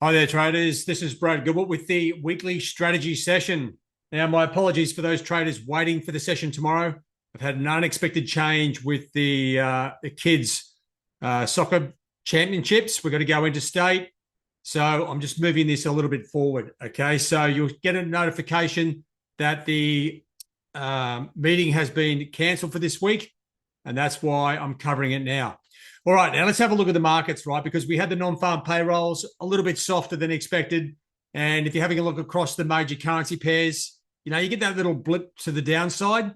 Hi there, traders. This is Brad Gilbert with the weekly strategy session. Now, my apologies for those traders waiting for the session tomorrow. I've had an unexpected change with the kids' soccer championships. We're going to go interstate, so I'm just moving this a little bit forward. Okay, so you'll get a notification that the meeting has been cancelled for this week, and that's why I'm covering it now. All right, now let's have a look at the markets, right? Because we had the non-farm payrolls a little bit softer than expected. And if you're having a look across the major currency pairs, you get that little blip to the downside.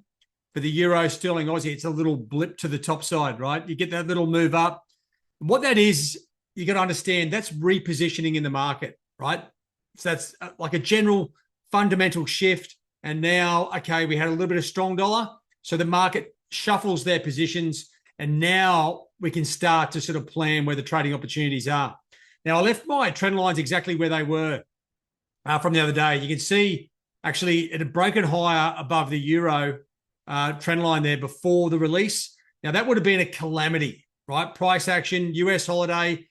For the euro, sterling, Aussie, it's a little blip to the top side, right? You get that little move up. And what that is, you got to understand that's repositioning in the market, right? So that's like a general fundamental shift. And now, okay, we had a little bit of strong dollar. So the market shuffles their positions. And now we can start to sort of plan where the trading opportunities are. Now, I left my trend lines exactly where they were from the other day. You can see actually it had broken higher above the euro trend line there before the release. Now, that would have been a calamity, right? Price action, US holiday,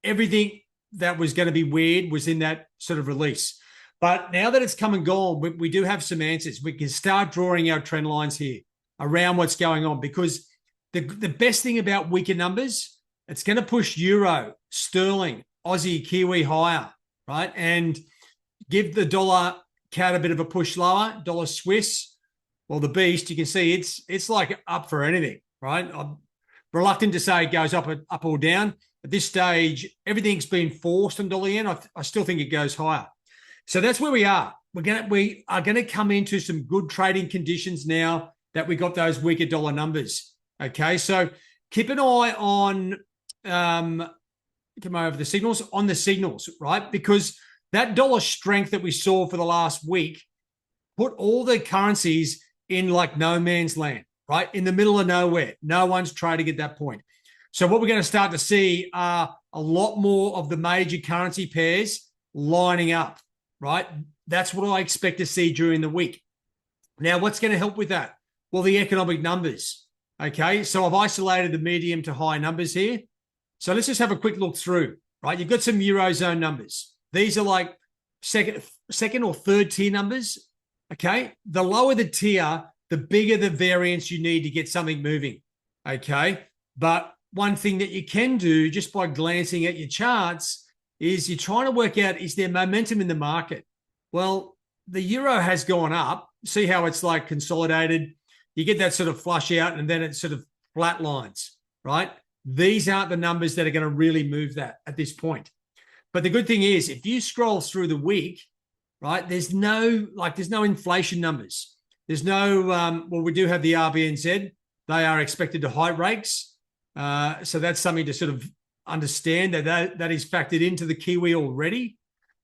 everything that was going to be weird was in that sort of release. But now that it's come and gone, we do have some answers. We can start drawing our trend lines here around what's going on, because the best thing about weaker numbers, it's going to push euro, sterling, Aussie, Kiwi higher, right? And give the dollar CAD a bit of a push lower, dollar Swiss. Well, the beast, you can see it's like up for anything, right? I'm reluctant to say it goes up or down. At this stage, everything's been forced on dollar yen. I still think it goes higher. So that's where we are. We are going to come into some good trading conditions now that we got those weaker dollar numbers. Okay, so keep an eye on, come over the signals, right? Because that dollar strength that we saw for the last week put all the currencies in like no man's land, right? In the middle of nowhere. No one's trading at that point. So what we're going to start to see are a lot more of the major currency pairs lining up, right? That's what I expect to see during the week. Now, what's going to help with that? Well, the economic numbers. Okay, so I've isolated the medium to high numbers here. So let's just have a quick look through, right? You've got some Eurozone numbers. These are like second or third tier numbers, okay? The lower the tier, the bigger the variance you need to get something moving, okay? But one thing that you can do just by glancing at your charts is you're trying to work out, is there momentum in the market? Well, the euro has gone up. See how it's like consolidated. You get that sort of flush out and then it sort of flat lines, right? These aren't the numbers that are going to really move that at this point. But the good thing is, if you scroll through the week, right, there's no inflation numbers. There's no, well, we do have the RBNZ. They are expected to hike rates. So that's something to sort of understand that is factored into the Kiwi already.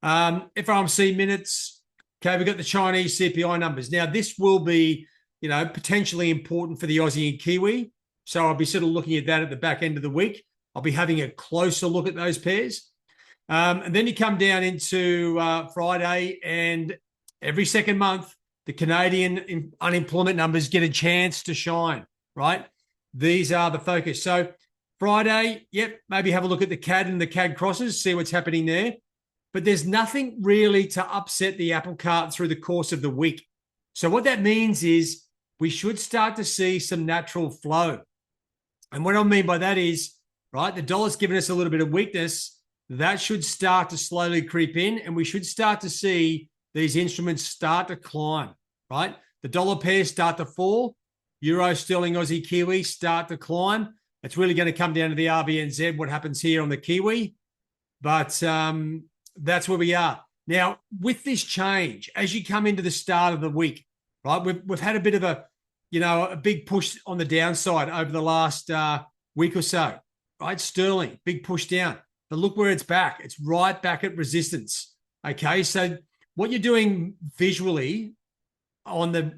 FOMC minutes. Okay, we've got the Chinese CPI numbers. Now, this will be potentially important for the Aussie and Kiwi. So I'll be sort of looking at that at the back end of the week. I'll be having a closer look at those pairs. And then you come down into Friday, and every second month, the Canadian unemployment numbers get a chance to shine, right? These are the focus. So Friday, yep, maybe have a look at the CAD and the CAD crosses, see what's happening there. But there's nothing really to upset the apple cart through the course of the week. So what that means is we should start to see some natural flow. And what I mean by that is, right, the dollar's given us a little bit of weakness. That should start to slowly creep in, and we should start to see these instruments start to climb, right? The dollar pairs start to fall. Euro, sterling, Aussie, Kiwi start to climb. It's really going to come down to the RBNZ, what happens here on the Kiwi. But that's where we are. Now, with this change, as you come into the start of the week, right, we've had a bit of a big push on the downside over the last week or so, right? Sterling, big push down. But look where it's back. It's right back at resistance. Okay, so what you're doing visually on the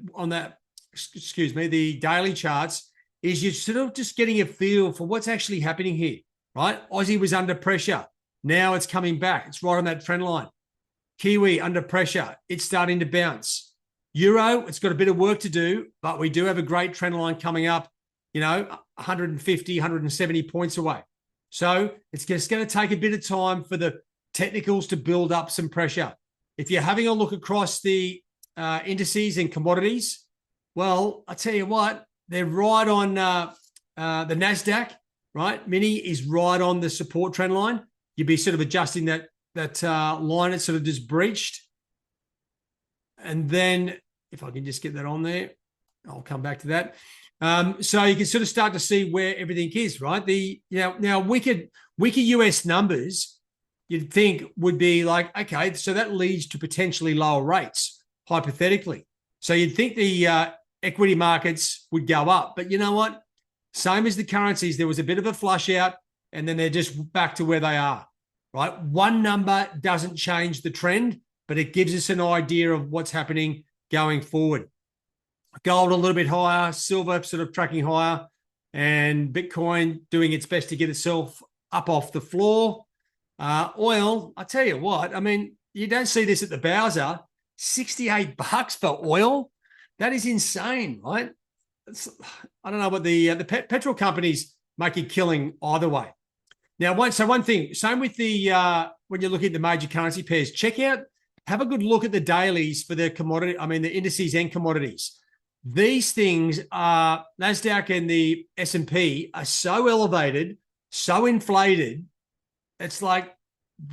daily charts is you're sort of just getting a feel for what's actually happening here, right? Aussie was under pressure. Now it's coming back. It's right on that trend line. Kiwi under pressure. It's starting to bounce. Euro, it's got a bit of work to do, but we do have a great trend line coming up, 150, 170 points away. So it's just going to take a bit of time for the technicals to build up some pressure. If you're having a look across the indices and commodities, well, I tell you what, they're right on the NASDAQ, right? Mini is right on the support trend line. You'd be sort of adjusting that line. It's sort of just breached. And then if I can just get that on there, I'll come back to that. So you can sort of start to see where everything is, right? Now weaker US numbers, you'd think would be like, okay, so that leads to potentially lower rates, hypothetically. So you'd think the equity markets would go up, but you know what? Same as the currencies, there was a bit of a flush out, and then they're just back to where they are, right? One number doesn't change the trend, but it gives us an idea of what's happening going forward. Gold a little bit higher, silver sort of tracking higher, and Bitcoin doing its best to get itself up off the floor. Oil, I tell you what, I mean, you don't see this at the Bowser. $68 for oil. That is insane, right? I don't know what the petrol companies make a killing either way. Now, one thing, same with the when you're looking at the major currency pairs, have a good look at the dailies for the the indices and commodities. These things are, NASDAQ and the S&P are so elevated, so inflated. It's like,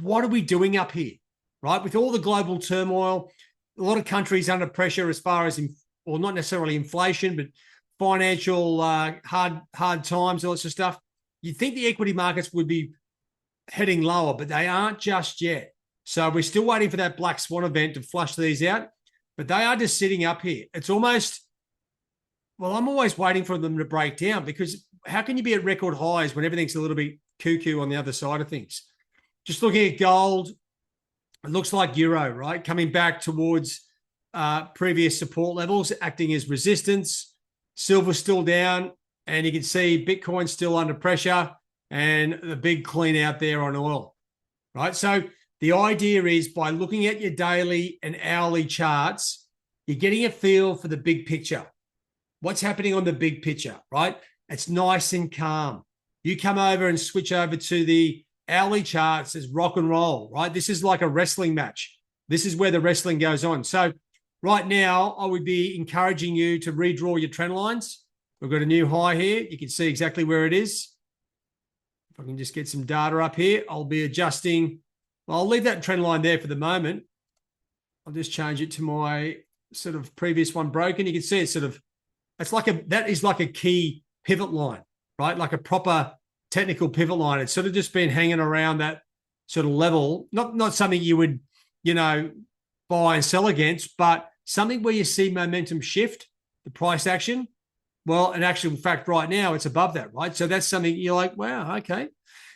what are we doing up here, right? With all the global turmoil, a lot of countries under pressure as far as, not necessarily inflation, but financial hard times, all sorts of stuff. You'd think the equity markets would be heading lower, but they aren't just yet. So we're still waiting for that black swan event to flush these out, but they are just sitting up here. It's almost, well, I'm always waiting for them to break down, because how can you be at record highs when everything's a little bit cuckoo on the other side of things? Just looking at gold, it looks like euro, right? Coming back towards previous support levels, acting as resistance. Silver still down, and you can see Bitcoin still under pressure, and the big clean out there on oil, right? So the idea is, by looking at your daily and hourly charts, you're getting a feel for the big picture. What's happening on the big picture, right? It's nice and calm. You come over and switch over to the hourly charts as rock and roll, right? This is like a wrestling match. This is where the wrestling goes on. So right now, I would be encouraging you to redraw your trend lines. We've got a new high here. You can see exactly where it is. If I can just get some data up here, I'll be adjusting. Well, I'll leave that trend line there for the moment. I'll just change it to my sort of previous one broken. You can see it's sort of, that is like a key pivot line, right? Like a proper technical pivot line. It's sort of just been hanging around that sort of level. Not something you would, buy and sell against, but something where you see momentum shift, the price action. Well, in actual fact, right now, it's above that, right? So that's something you're like, wow, okay.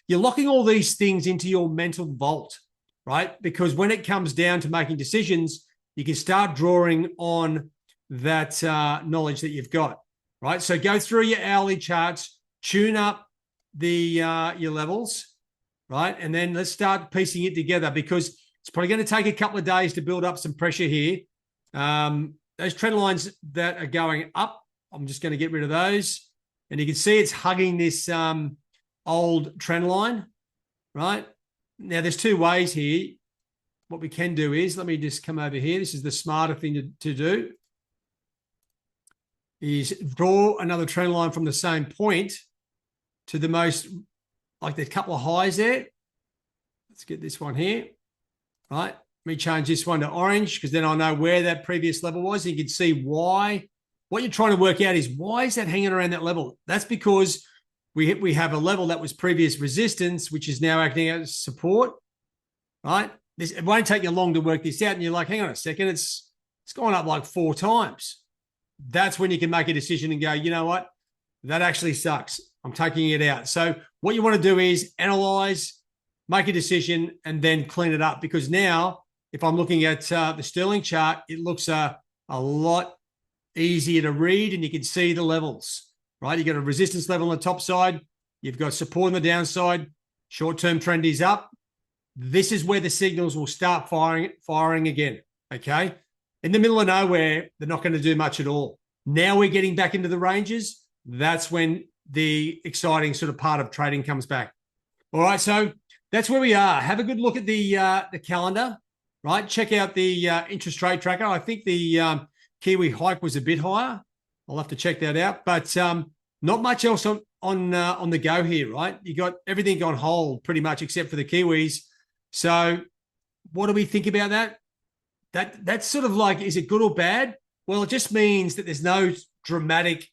You're locking all these things into your mental vault, right? Because when it comes down to making decisions, you can start drawing on that knowledge that you've got, right? So go through your hourly charts, tune up your levels, right? And then let's start piecing it together, because it's probably going to take a couple of days to build up some pressure here. Those trend lines that are going up, I'm just going to get rid of those. And you can see it's hugging this old trend line, right? Now, there's two ways here. What we can do is, let me just come over here. This is the smarter thing to do, is draw another trend line from the same point to the most, like the couple of highs there. Let's get this one here, right? Let me change this one to orange, because then I'll know where that previous level was. And you can see why. What you're trying to work out is, why is that hanging around that level? That's because we have a level that was previous resistance, which is now acting as support, right? It won't take you long to work this out. And you're like, hang on a second, it's gone up like 4 times. That's when you can make a decision and go, you know what? That actually sucks. I'm taking it out. So what you want to do is analyze, make a decision, and then clean it up. Because now, if I'm looking at the Sterling chart, it looks a lot easier to read, and you can see the levels, right? You've got a resistance level on the top side. You've got support on the downside. Short-term trend is up. This is where the signals will start firing again, okay? In the middle of nowhere, they're not going to do much at all. Now we're getting back into the ranges. That's when the exciting sort of part of trading comes back. All right, so that's where we are. Have a good look at the calendar, right? Check out the interest rate tracker. I think the Kiwi hike was a bit higher. I'll have to check that out, but not much else on the go here, right? You got everything on hold pretty much except for the Kiwis. So, what do we think about that? That's sort of like, is it good or bad? Well, it just means that there's no dramatic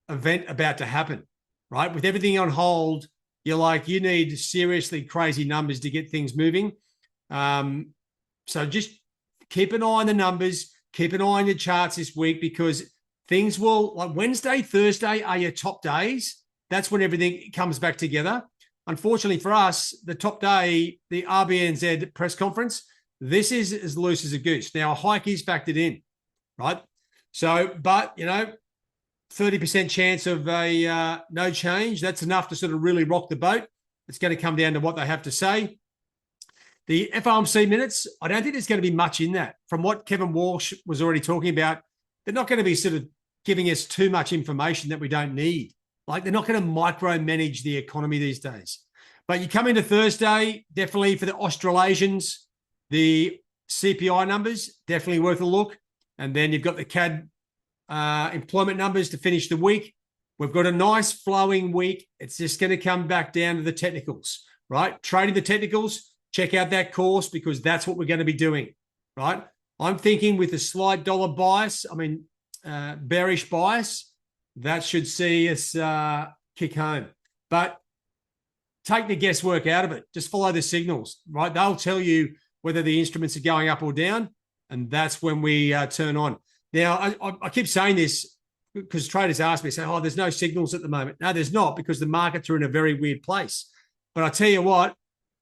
event about to happen, right? With everything on hold, you're like, you need seriously crazy numbers to get things moving. So just keep an eye on the numbers, keep an eye on your charts this week, because things will, like Wednesday, Thursday are your top days. That's when everything comes back together. Unfortunately for us, the top day, the RBNZ press conference, this is as loose as a goose. Now, a hike is factored in, right? So, but, 30% chance of a no change. That's enough to sort of really rock the boat. It's going to come down to what they have to say. The FOMC minutes, I don't think there's going to be much in that. From what Kevin Walsh was already talking about, they're not going to be sort of giving us too much information that we don't need. Like, they're not going to micromanage the economy these days. But you come into Thursday, definitely for the Australasians, the CPI numbers, definitely worth a look. And then you've got the CAD employment numbers to finish the week. We've got a nice flowing week. It's just going to come back down to the technicals, right? Trading the technicals, check out that course, because that's what we're going to be doing, right? I'm thinking with a slight dollar bias, bearish bias, that should see us kick home. But take the guesswork out of it. Just follow the signals, right? They'll tell you whether the instruments are going up or down, and that's when we turn on. Now, I keep saying this because traders ask me, say, oh, there's no signals at the moment. No, there's not, because the markets are in a very weird place. But I tell you what,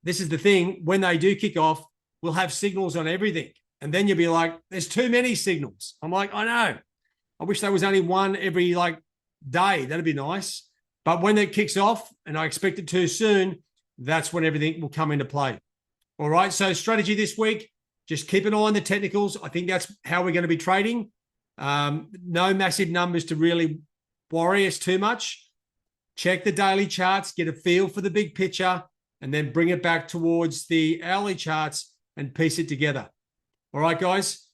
this is the thing. When they do kick off, we'll have signals on everything. And then you'll be like, there's too many signals. I'm like, I know. I wish there was only one every day. That'd be nice. But when it kicks off, and I expect it to soon, that's when everything will come into play. All right. So strategy this week, just keep an eye on the technicals. I think that's how we're going to be trading. No massive numbers to really worry us too much. Check the daily charts, get a feel for the big picture, and then bring it back towards the hourly charts and piece it together. All right, guys.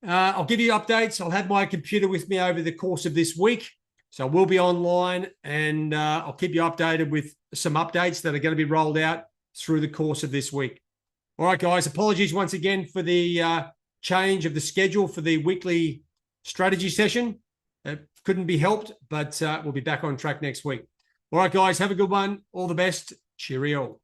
I'll give you updates. I'll have my computer with me over the course of this week. So we'll be online, and I'll keep you updated with some updates that are going to be rolled out through the course of this week. All right, guys. Apologies once again for the change of the schedule for the weekly strategy session. It couldn't be helped, but we'll be back on track next week. All right, guys. Have a good one. All the best. Cheerio.